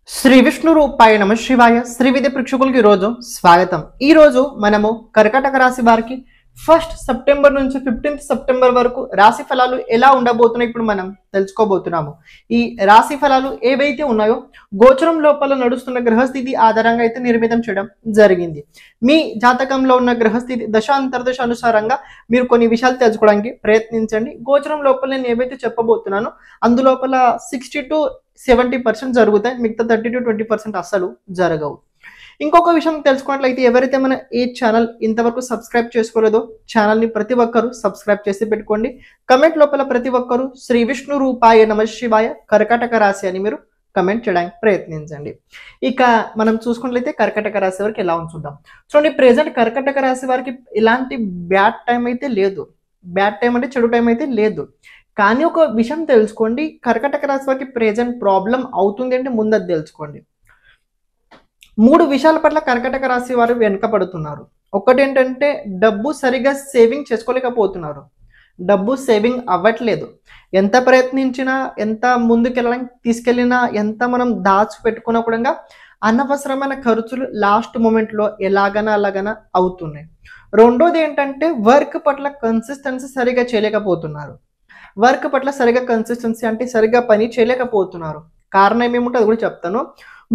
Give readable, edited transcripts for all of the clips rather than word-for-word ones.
శ్రీ విష్ణు రూపాయ నమ శివాయ శ్రీ విద్య ప్రేక్షకులకి ఈరోజు స్వాగతం. ఈరోజు మనము కర్కాటక రాశి వారికి 1 సెప్టెంబర్ నుంచి 15 సెప్టెంబర్ వరకు రాశి ఫలాలు ఎలా ఉండబోతున్నాయి ఇప్పుడు మనం తెలుసుకోబోతున్నాము. ఈ రాశి ఫలాలు ఏవైతే ఉన్నాయో గోచరం లోపల నడుస్తున్న గ్రహస్థితి ఆధారంగా అయితే నిర్మితం చేయడం జరిగింది. మీ జాతకంలో ఉన్న గ్రహస్థితి దశ అంతర్దశ అనుసారంగా మీరు కొన్ని విషయాలు తెలుసుకోవడానికి ప్రయత్నించండి. గోచరం లోపల నేను ఏవైతే చెప్పబోతున్నానో అందులోపల 60 to 70% జరుగుతాయి, మిగతా 30 to 20% అస్సలు జరగవు. ఇంకొక విషయం తెలుసుకున్నట్లయితే ఎవరైతే మన ఈ ఛానల్ ఇంతవరకు సబ్స్క్రైబ్ చేసుకోలేదో ఛానల్ని ప్రతి ఒక్కరూ సబ్స్క్రైబ్ చేసి పెట్టుకోండి. కమెంట్ లోపల ప్రతి ఒక్కరూ శ్రీ విష్ణు రూపాయ నమ శివాయ కర్కాటక రాశి అని మీరు కమెంట్ చేయడానికి ప్రయత్నించండి. ఇక మనం చూసుకున్నట్లయితే కర్కాటక రాశి వారికి ఎలా ఉంచుదాం. చూడండి, ప్రెసెంట్ కర్కాటక రాశి వారికి ఇలాంటి బ్యాడ్ టైం అయితే లేదు. బ్యాడ్ టైం అంటే చెడు టైం అయితే లేదు. కానీ ఒక విషయం తెలుసుకోండి, కర్కాటక రాశి వారికి ప్రెజెంట్ ప్రాబ్లం అవుతుంది అంటే ముందు అది తెలుసుకోండి. 3 విషయాల పట్ల కర్కాటక రాశి వారు వెనుకబడుతున్నారు. ఒకటి ఏంటంటే డబ్బు సరిగా సేవింగ్ చేసుకోలేకపోతున్నారు. డబ్బు సేవింగ్ అవ్వట్లేదు. ఎంత ప్రయత్నించినా, ఎంత ముందుకెళ్ళడానికి తీసుకెళ్ళినా, ఎంత మనం దాచిపెట్టుకున్నా కూడా అనవసరమైన ఖర్చులు లాస్ట్ మూమెంట్లో ఎలాగైనా అవుతున్నాయి. రెండోది ఏంటంటే వర్క్ పట్ల కన్సిస్టెన్సీ సరిగా చేయలేకపోతున్నారు. వర్క్ పట్ల సరిగా కన్సిస్టెన్సీ అంటే సరిగా పని చేయలేకపోతున్నారు. కారణం ఏముంటే అది కూడా చెప్తాను.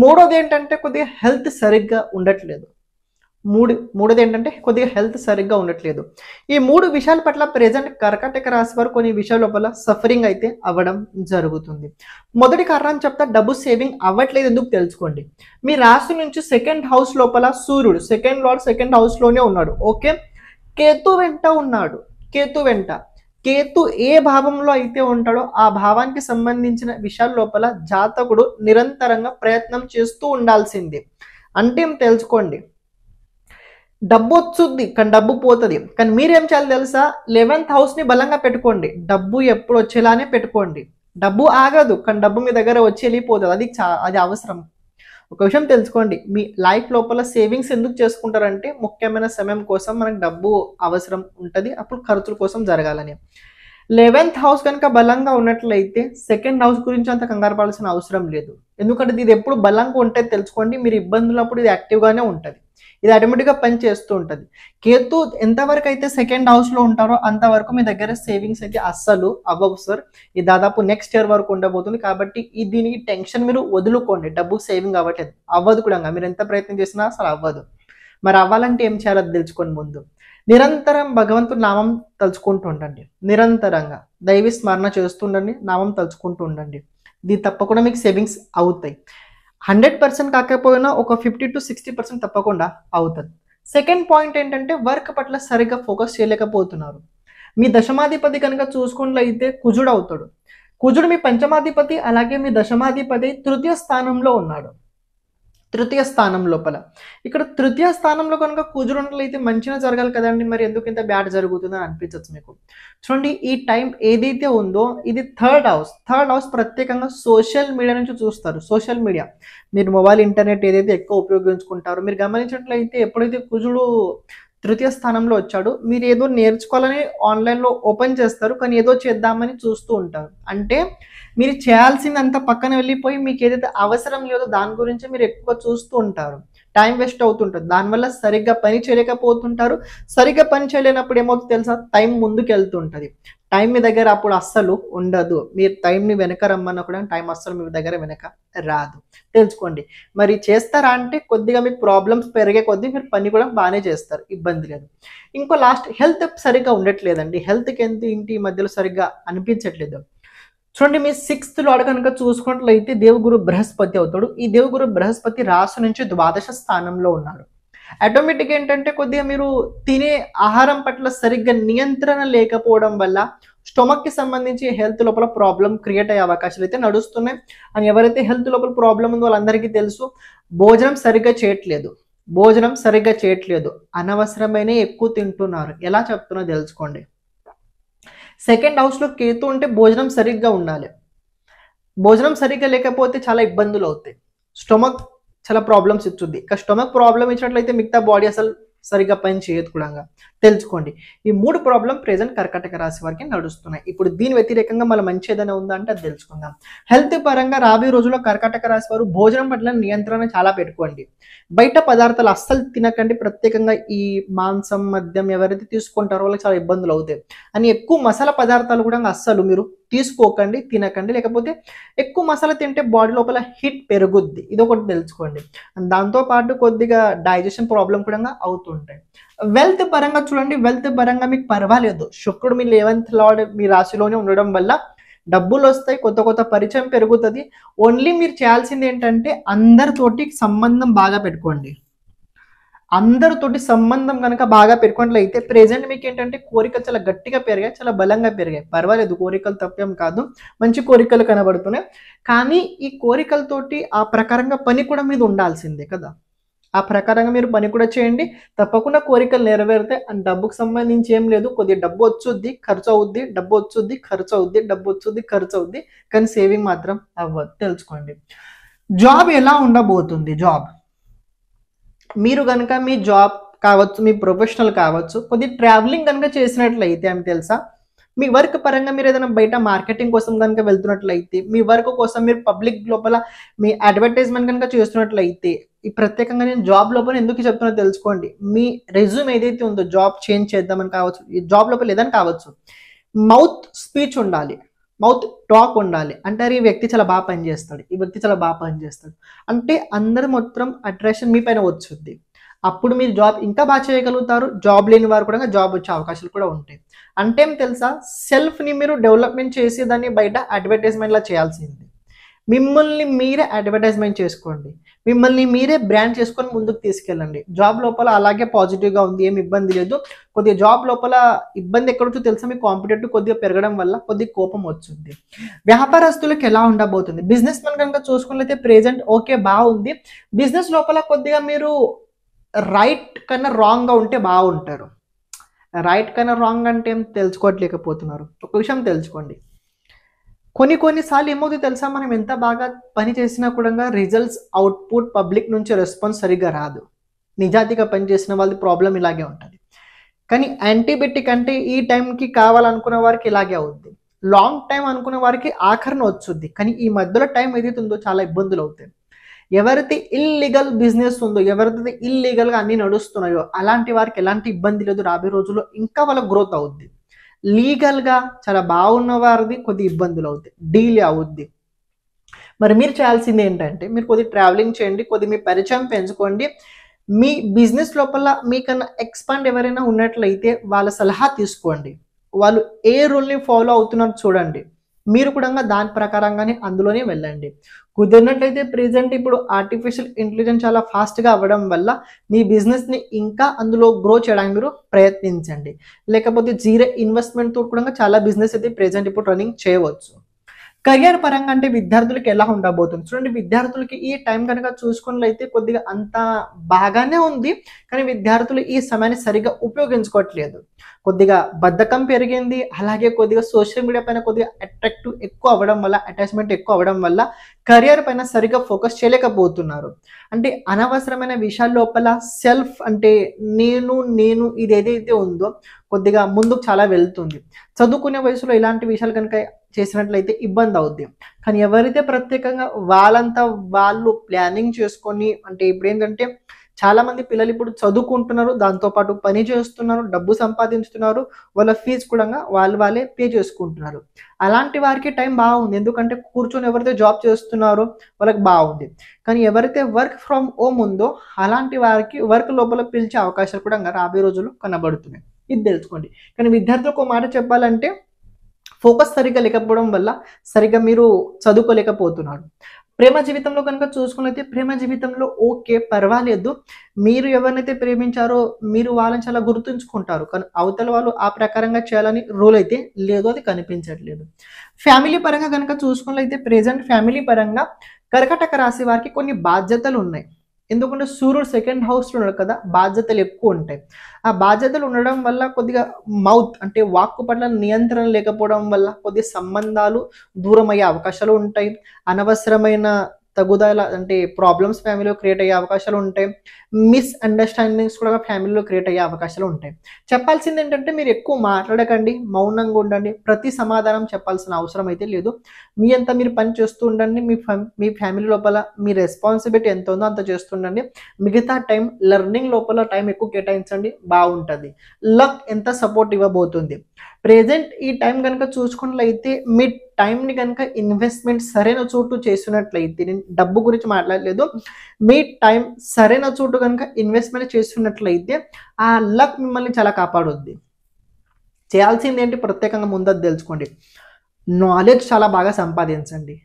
మూడోది ఏంటంటే కొద్దిగా హెల్త్ సరిగ్గా ఉండట్లేదు. మూడోది ఏంటంటే కొద్దిగా హెల్త్ సరిగ్గా ఉండట్లేదు. ఈ 3 విషయాల పట్ల ప్రెజెంట్ కర్కాటక రాశి వారు కొన్ని విషయాల లోపల సఫరింగ్ అయితే అవ్వడం జరుగుతుంది. మొదటి కారణం చెప్తా, డబ్బు సేవింగ్ అవ్వట్లేదు ఎందుకు తెలుసుకోండి. మీ రాశి నుంచి 2nd హౌస్ లోపల సూర్యుడు, సెకండ్ లార్డ్ 2nd హౌస్ లోనే ఉన్నాడు. ఓకే, కేతు వెంట ఉన్నాడు. కేతు ఏ భావంలో అయితే ఉంటాడో ఆ భావానికి సంబంధించిన విషయాల లోపల జాతకుడు నిరంతరంగా ప్రయత్నం చేస్తూ ఉండాల్సిందే. అంటే ఏం తెలుసుకోండి, డబ్బు వచ్చుద్ది కానీ డబ్బు పోతుంది. కానీ మీరేం చేయాలి తెలుసా, 11th హౌస్ని బలంగా పెట్టుకోండి. డబ్బు ఎప్పుడు వచ్చేలానే పెట్టుకోండి. డబ్బు ఆగదు కానీ డబ్బు మీ దగ్గర వచ్చి వెళ్ళిపోతుంది. అది అవసరం. ఒక విషయం తెలుసుకోండి, మీ లైఫ్ లోపల సేవింగ్స్ ఎందుకు చేసుకుంటారంటే ముఖ్యమైన సమయం కోసం మనకు డబ్బు అవసరం ఉంటుంది, అప్పుడు ఖర్చుల కోసం జరగాలని. 11th హౌస్ కనుక బలంగా ఉన్నట్లయితే 2nd హౌస్ గురించి అంత కంగారు పడాల్సిన అవసరం లేదు. ఎందుకంటే ఇది ఎప్పుడు బలంగా ఉంటే తెలుసుకోండి, మీరు ఇబ్బందులప్పుడు ఇది యాక్టివ్గానే ఉంటుంది. ఇది ఆటోమేటిక్గా పని చేస్తూ ఉంటుంది. కేతు ఎంతవరకు అయితే 2nd హౌస్లో ఉంటారో అంతవరకు మీ దగ్గర సేవింగ్స్ అయితే అస్సలు అవ్వవు సార్. ఇది దాదాపు నెక్స్ట్ ఇయర్ వరకు ఉండబోతుంది. కాబట్టి దీనికి టెన్షన్ మీరు వదులుకోండి. డబ్బు సేవింగ్ అవ్వట్లేదు, అవ్వదు కూడా. మీరు ఎంత ప్రయత్నం చేసినా అసలు అవ్వదు. మరి అవ్వాలంటే ఏం చేయాలో తెలుసుకోండి. ముందు నిరంతరం భగవంతుడి నామం తలుచుకుంటూ ఉండండి. నిరంతరంగా దైవీ స్మరణ చేస్తుండండి, నామం తలుచుకుంటూ ఉండండి. ఇది తప్పకుండా మీకు సేవింగ్స్ అవుతాయి. 100% కాకపోయినా ఒక 50 to 60% తప్పకుండా అవుతుంది. సెకండ్ పాయింట్ ఏంటంటే వర్క్ పట్ల సరిగ్గా ఫోకస్ చేయలేకపోతున్నారు. మీ దశమాధిపతి కనుక చూసుకున్నట్లయితే కుజుడు అవుతాడు. కుజుడు మీ పంచమాధిపతి, అలాగే మీ దశమాధిపతి 3వ స్థానంలో ఉన్నాడు. 3వ స్థానం లోపల ఇక్కడ 3వ స్థానంలో కనుక కుజుడు ఉన్నట్లయితే మంచిగా జరగాలి కదండి. మరి ఎందుకు ఇంత బ్యాడ్ జరుగుతుందని అనిపించవచ్చు మీకు. చూడండి, ఈ టైం ఏదైతే ఉందో ఇది 3rd హౌస్ ప్రత్యేకంగా సోషల్ మీడియా నుంచి చూస్తారు. సోషల్ మీడియా, మీరు మొబైల్ ఇంటర్నెట్ ఏదైతే ఎక్కువ ఉపయోగించుకుంటారో మీరు గమనించినట్లయితే ఎప్పుడైతే కుజుడు 3వ స్థానంలో వచ్చాడు, మీరు ఏదో నేర్చుకోవాలని ఆన్లైన్లో ఓపెన్ చేస్తారు, కానీ ఏదో చేద్దామని చూస్తూ ఉంటారు. అంటే మీరు చేయాల్సిందంతా పక్కన వెళ్ళిపోయి మీకు ఏదైతే అవసరం లేదో దాని గురించి మీరు ఎక్కువ చూస్తూ ఉంటారు. టైం వేస్ట్ అవుతుంటుంది. దానివల్ల సరిగ్గా పని చేయలేకపోతుంటారు. సరిగ్గా పని చేయలేనప్పుడు ఏమవుతుంది తెలుసా, టైం ముందుకు వెళ్తుంటుంది. టైం మీ దగ్గర అప్పుడు అస్సలు ఉండదు. మీరు టైంని వెనక రమ్మన్నా కూడా టైం అస్సలు మీ దగ్గర వెనక రాదు. తెలుసుకోండి. మరి చేస్తారా అంటే కొద్దిగా మీకు ప్రాబ్లమ్స్ పెరిగే కొద్దీ మీరు పని కూడా బాగానే చేస్తారు, ఇబ్బంది లేదు. ఇంకో లాస్ట్, హెల్త్ సరిగ్గా ఉండట్లేదండి. హెల్త్కి ఏంటి ఈ మధ్యలో సరిగ్గా అనిపించట్లేదు. చూడండి, మీ 6th లార్డ్ కనుక చూసుకున్నట్లయితే దేవుగురు బృహస్పతి అవుతాడు. ఈ దేవుగురు బృహస్పతి రాశి నుంచి 12వ స్థానంలో ఉన్నాడు. ఆటోమేటిక్గా ఏంటంటే కొద్దిగా మీరు తినే ఆహారం పట్ల సరిగ్గా నియంత్రణ లేకపోవడం వల్ల స్టొమక్కి సంబంధించి హెల్త్ లోపల ప్రాబ్లం క్రియేట్ అయ్యే అవకాశాలు అయితే నడుస్తున్నాయి. అని ఎవరైతే హెల్త్ లోపల ప్రాబ్లం ఉందో వాళ్ళందరికీ తెలుసు. భోజనం సరిగ్గా చేయట్లేదు, అనవసరమైన ఎక్కువ తింటున్నారు. ఎలా చెప్తున్నా తెలుసుకోండి. 2nd హౌస్లో కేతు ఉంటే భోజనం సరిగ్గా ఉండాలి. భోజనం సరిగ్గా లేకపోతే చాలా ఇబ్బందులు అవుతాయి. స్టొమక్ చాలా ప్రాబ్లమ్స్ ఇచ్చుద్ది. ఇక స్టొమక్ ప్రాబ్లం ఇచ్చినట్లయితే మిగతా బాడీ అసలు సరిగ్గా పని చేయదు కూడా తెలుసుకోండి. ఈ 3 ప్రాబ్లం ప్రెజెంట్ కర్కాటక రాశి వారికి నడుస్తున్నాయి. ఇప్పుడు దీని వ్యతిరేకంగా మళ్ళీ మంచి ఏదైనా ఉందా అంటే అది తెలుసుకుందాం. హెల్త్ పరంగా రాబోయే రోజుల్లో కర్కాటక రాశి వారు భోజనం పట్ల నియంత్రణ చాలా పెట్టుకోండి. బయట పదార్థాలు అస్సలు తినకండి. ప్రత్యేకంగా ఈ మాంసం, మద్యం ఎవరైతే తీసుకుంటారో వాళ్ళకి చాలా ఇబ్బందులు అవుతాయి. అని ఎక్కువ మసాలా పదార్థాలు కూడా అస్సలు మీరు తీసుకోకండి, తినకండి. లేకపోతే ఎక్కువ మసాలా తింటే బాడీ లోపల హీట్ పెరుగుద్ది. ఇది ఒకటి తెలుసుకోండి. దాంతోపాటు కొద్దిగా డైజెషన్ ప్రాబ్లం కూడా అవుతుంటాయి. వెల్త్ పరంగా చూడండి, వెల్త్ పరంగా మీకు పర్వాలేదు. శుక్రుడు మీ 11th లార్డ్ మీ రాశిలోనే ఉండడం వల్ల డబ్బులు వస్తాయి, కొత్త పరిచయం పెరుగుతుంది. ఓన్లీ మీరు చేయాల్సింది ఏంటంటే అందరితోటి సంబంధం బాగా పెట్టుకోండి. అందరితోటి సంబంధం కనుక బాగా పెట్టుకున్నట్లయితే ప్రెజెంట్ మీకు ఏంటంటే కోరికలు చాలా గట్టిగా పెరిగాయి, చాలా బలంగా పెరిగాయి. పర్వాలేదు, కోరికలు తప్పేం కాదు, మంచి కోరికలు కనబడుతున్నాయి. కానీ ఈ కోరికలతోటి ఆ ప్రకారంగా పని కూడా మీద ఉండాల్సిందే కదా. ఆ ప్రకారంగా మీరు పని కూడా చేయండి. తప్పకుండా కోరికలు నెరవేరితే డబ్బుకు సంబంధించి ఏం లేదు. కొద్దిగా డబ్బు వచ్చుద్ది, ఖర్చు అవుద్ది, డబ్బు వచ్చుద్ది, ఖర్చు అవుద్ది, డబ్బు వచ్చుద్ది, ఖర్చు అవుద్ది. కానీ సేవింగ్ మాత్రం అవ్వదు. తెలుసుకోండి. జాబ్ ఎలా ఉండబోతుంది? జాబ్ మీరు కనుక మీ జాబ్ కావచ్చు, మీ ప్రొఫెషనల్ కావచ్చు, కొద్దిగా ట్రావెలింగ్ కనుక చేసినట్లయితే అని తెలుసా, మీ వర్క్ పరంగా మీరు ఏదైనా బయట మార్కెటింగ్ కోసం కనుక వెళ్తున్నట్లయితే, మీ వర్క్ కోసం మీరు పబ్లిక్ లోపల మీ అడ్వర్టైజ్మెంట్ కనుక చేస్తున్నట్లయితే, ఈ ప్రత్యేకంగా నేను జాబ్ లోపల ఎందుకు చెప్తున్నా తెలుసుకోండి. మీ రెజ్యూమ్ ఏదైతే ఉందో జాబ్ చేంజ్ చేద్దామని కావచ్చు, ఈ జాబ్ లోపల ఏదని కావచ్చు, మౌత్ స్పీచ్ ఉండాలి, మౌత్ టాక్ ఉండాలి. అంటారు ఈ వ్యక్తి చాలా బాగా పనిచేస్తాడు, ఈ వ్యక్తి చాలా బాగా పనిచేస్తాడు అంటే అందరు మొత్తం అట్రాక్షన్ మీ పైన వచ్చుద్ది. అప్పుడు మీరు జాబ్ ఇంకా బాగా చేయగలుగుతారు. జాబ్ లేని వారు కూడా జాబ్ వచ్చే అవకాశాలు కూడా ఉంటాయి. అంటే ఏం తెలుసా, సెల్ఫ్ని మీరు డెవలప్మెంట్ చేసి దాన్ని బయట అడ్వర్టైజ్మెంట్లా చేయాల్సింది. మిమ్మల్ని మీరే అడ్వర్టైజ్మెంట్ చేసుకోండి, మిమ్మల్ని మీరే బ్రాండ్ చేసుకొని ముందుకు తీసుకెళ్ళండి. జాబ్ లోపల అలాగే పాజిటివ్గా ఉంది, ఏమి ఇబ్బంది లేదు. కొద్దిగా జాబ్ లోపల ఇబ్బంది ఎక్కడొచ్చో తెలుసా, మీ కాంపిటేటివ్ కొద్దిగా పెరగడం వల్ల కొద్దిగా కోపం వచ్చింది. వ్యాపారస్తులకు ఎలా ఉండబోతుంది? బిజినెస్ మెన్ కనుక చూసుకున్నట్లయితే ప్రెజెంట్ ఓకే బాగుంది. బిజినెస్ లోపల కొద్దిగా మీరు రైట్ కన్నా రాంగ్గా ఉంటే బాగుంటారు. రైట్ కన్నా రాంగ్ అంటే ఏం తెలుసుకోవట్లేకపోతున్నారు. ఒక విషయం తెలుసుకోండి, కొన్నిసార్లు ఏమవుతుంది తెలుసా, మనం ఎంత బాగా పని చేసినా కూడా రిజల్ట్స్, అవుట్పుట్, పబ్లిక్ నుంచి రెస్పాన్స్ సరిగ్గా రాదు. నిజాయితీగా పనిచేసిన వాళ్ళది ప్రాబ్లం ఇలాగే ఉంటుంది. కానీ యాంటీబయాటిక్ అంటే ఈ టైంకి కావాలనుకున్న వారికి ఇలాగే అవుద్ది. లాంగ్ టైం అనుకున్న వారికి ఆఖరణ వచ్చుద్ది. కానీ ఈ మధ్యలో టైం ఏదైతే ఉందో చాలా ఇబ్బందులు అవుతాయి. ఎవరైతే ఇల్లీగల్ బిజినెస్ ఉందో, ఎవరైతే ఇల్లీగల్గా అన్ని నడుస్తున్నాయో అలాంటి వారికి ఎలాంటి ఇబ్బంది లేదు. రాబోయే రోజుల్లో ఇంకా వాళ్ళ గ్రోత్ అవుద్ది. లీగల్గా చాలా బాగున్న వారిది కొద్ది ఇబ్బందులు అవుతాయి, డీలే అవుద్ది. మరి మీరు చేయాల్సింది ఏంటంటే మీరు కొద్దిగా ట్రావెలింగ్ చేయండి, కొద్దిగా మీ పరిచయం పెంచుకోండి. మీ బిజినెస్ లోపల మీకన్నా ఎక్స్పాండ్ ఎవరైనా ఉన్నట్లయితే వాళ్ళ సలహా తీసుకోండి. వాళ్ళు ఏ రూల్ని ఫాలో అవుతున్నారో చూడండి, మీరు కూడా దాని ప్రకారంగానే అందులోనే వెళ్ళండి. కుదిరినట్లయితే ప్రెజెంట్ ఇప్పుడు ఆర్టిఫిషియల్ ఇంటెలిజెన్స్ చాలా ఫాస్ట్గా అవ్వడం వల్ల మీ బిజినెస్ని ఇంకా అందులో గ్రో చేయడానికి మీరు ప్రయత్నించండి. లేకపోతే జీరో ఇన్వెస్ట్మెంట్తో కూడా చాలా బిజినెస్ అయితే ప్రెజెంట్ ఇప్పుడు రన్నింగ్ చేయవచ్చు. కెరియర్ పరంగా అంటే విద్యార్థులకి ఎలా ఉండబోతుంది? చూడండి, విద్యార్థులకి ఈ టైం కనుక చూసుకున్నట్లయితే కొద్దిగా అంత బాగానే ఉంది. కానీ విద్యార్థులు ఈ సమయాన్ని సరిగ్గా ఉపయోగించుకోవట్లేదు. కొద్దిగా బద్ధకం పెరిగింది. అలాగే కొద్దిగా సోషల్ మీడియా పైన కొద్దిగా అటాచ్మెంట్ ఎక్కువ అవ్వడం వల్ల కెరియర్ పైన సరిగ్గా ఫోకస్ చేయలేకపోతున్నారు. అంటే అనవసరమైన విషయాల లోపల సెల్ఫ్ అంటే నేను ఇది ఏదైతే ఉందో కొద్దిగా ముందుకు చాలా వెళ్తుంది. చదువుకునే వయసులో ఇలాంటి విషయాలు కనుక చేసినట్లయితే ఇబ్బంది అవుద్ది. కానీ ఎవరైతే ప్రత్యేకంగా వాళ్ళంతా వాళ్ళు ప్లానింగ్ చేసుకొని, అంటే ఇప్పుడు ఏంటంటే చాలా మంది పిల్లలు ఇప్పుడు చదువుకుంటున్నారు, దాంతోపాటు పని చేస్తున్నారు, డబ్బు సంపాదించుతున్నారు, వాళ్ళ ఫీజు కూడా వాళ్ళే పే చేసుకుంటున్నారు. అలాంటి వారికి టైం బాగుంది, ఎందుకంటే కూర్చొని ఎవరైతే జాబ్ చేస్తున్నారో వాళ్ళకి బాగుంది. కానీ ఎవరైతే వర్క్ ఫ్రమ్ హోమ్ ఉందో అలాంటి వారికి వర్క్ లోపల పిలిచే అవకాశాలు కూడా రాబోయే రోజుల్లో కనబడుతున్నాయి. ఇది తెలుసుకోండి. కానీ విద్యార్థులకు మాట చెప్పాలంటే ఫోకస్ సరిగ్గా లేకపోవడం వల్ల సరిగ్గా మీరు చదువుకోలేకపోతున్నారు. ప్రేమ జీవితంలో కనుక చూసుకున్నట్లయితే ప్రేమ జీవితంలో ఓకే పర్వాలేదు. మీరు ఎవరినైతే ప్రేమించారో మీరు వాళ్ళని చాలా గుర్తుంచుకుంటారు. కానీ అవతల వాళ్ళు ఆ ప్రకారంగా చేయాలని రూల్ అయితే లేదు, అది కనిపించట్లేదు. ఫ్యామిలీ పరంగా కనుక చూసుకున్నట్లయితే ప్రెజెంట్ ఫ్యామిలీ పరంగా కర్కాటక రాశి వారికి కొన్ని బాధ్యతలు ఉన్నాయి. ఎందుకంటే సూర్యుడు 2nd హౌస్లో ఉన్నాడు కదా, బాధ్యతలు ఎక్కువ ఉంటాయి. ఆ బాధ్యతలు ఉండడం వల్ల కొద్దిగా మౌత్ అంటే వాక్కు పట్ల నియంత్రణ లేకపోవడం వల్ల కొద్దిగా సంబంధాలు దూరం అయ్యే అవకాశాలు ఉంటాయి. అనవసరమైన తగుదల అంటే ప్రాబ్లమ్స్ ఫ్యామిలీలో క్రియేట్ అయ్యే అవకాశాలు ఉంటాయి. మిస్అండర్స్టాండింగ్స్ కూడా ఫ్యామిలీలో క్రియేట్ అయ్యే అవకాశాలు ఉంటాయి. చెప్పాల్సింది ఏంటంటే మీరు ఎక్కువ మాట్లాడకండి, మౌనంగా ఉండండి. ప్రతి సమాధానం చెప్పాల్సిన అవసరం అయితే లేదు. మీ అంతా మీరు పని చేస్తూ ఉండండి. మీ ఫ్యామిలీ లోపల మీ రెస్పాన్సిబిలిటీ ఎంత ఉందో అంత చేస్తుండండి. మిగతా టైం లెర్నింగ్ లోపల టైం ఎక్కువ కేటాయించండి, బాగుంటుంది. లక్ ఎంత సపోర్ట్ ఇవ్వబోతుంది. ప్రెజెంట్ ఈ టైం కనుక చూసుకున్నట్లయితే మీ టైంని కనుక ఇన్వెస్ట్మెంట్ సరైన చోటు చేస్తున్నట్లయితే, నేను డబ్బు గురించి మాట్లాడలేదు, మీ టైం సరైన చోటు కనుక ఇన్వెస్ట్మెంట్ చేస్తున్నట్లయితే ఆ లక్ మిమ్మల్ని చాలా కాపాడుద్ది. చేయాల్సింది ఏంటి, ప్రత్యేకంగా ముందది తెలుసుకోండి. నాలెడ్జ్ చాలా బాగా సంపాదించండి.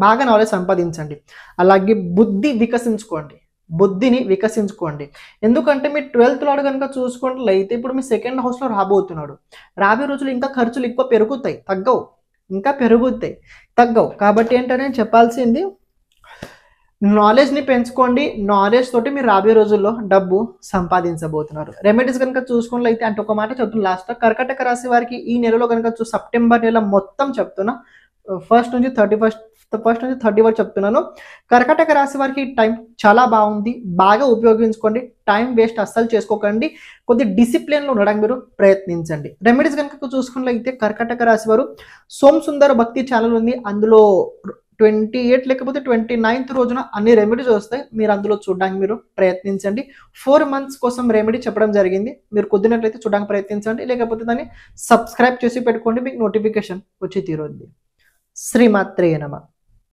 బాగా నాలెడ్జ్ సంపాదించండి. అలాగే బుద్ధిని వికసించుకోండి. ఎందుకంటే మీ 12th లాడ్ కనుక చూసుకున్నట్లయితే ఇప్పుడు మీ 2nd హౌస్లో రాబోతున్నాడు. రాబోయే రోజులు ఇంకా ఖర్చులు ఎక్కువ పెరుగుతాయి, తగ్గవు. కాబట్టి ఏంటంటే నేను చెప్పాల్సింది, నాలెడ్జ్ని పెంచుకోండి. నాలెడ్జ్ తోటి మీరు రాబోయే రోజుల్లో డబ్బు సంపాదించబోతున్నారు. రెమెడీస్ కనుక చూసుకున్నట్లయితే అంటే ఒక మాట చెప్తున్నా లాస్ట్, కర్కాటక రాశి వారికి ఈ నెలలో కనుక సెప్టెంబర్ నెల మొత్తం చెప్తున్నా, ఫస్ట్ నుంచి 30 వరకు చెప్తున్నాను. కర్కాటక రాశి వారికి టైం చాలా బాగుంది, బాగా ఉపయోగించుకోండి. టైం వేస్ట్ అస్సలు చేసుకోకండి. కొద్ది డిసిప్లిన్లో ఉండడానికి మీరు ప్రయత్నించండి. రెమెడీస్ కనుక చూసుకున్నట్లయితే కర్కాటక రాశి వారు సోమ్ సుందర్ భక్తి ఛానల్ ఉంది, అందులో 28 లేకపోతే 29th రోజున అన్ని రెమెడీస్ వస్తాయి. మీరు అందులో చూడడానికి మీరు ప్రయత్నించండి. 4 months కోసం రెమెడీ చెప్పడం జరిగింది. మీరు కుదిరినట్లయితే చూడడానికి ప్రయత్నించండి, లేకపోతే దాన్ని సబ్స్క్రైబ్ చేసి పెట్టుకోండి, మీకు నోటిఫికేషన్ వచ్చి తీరుద్ది. శ్రీమాత్రే నమః.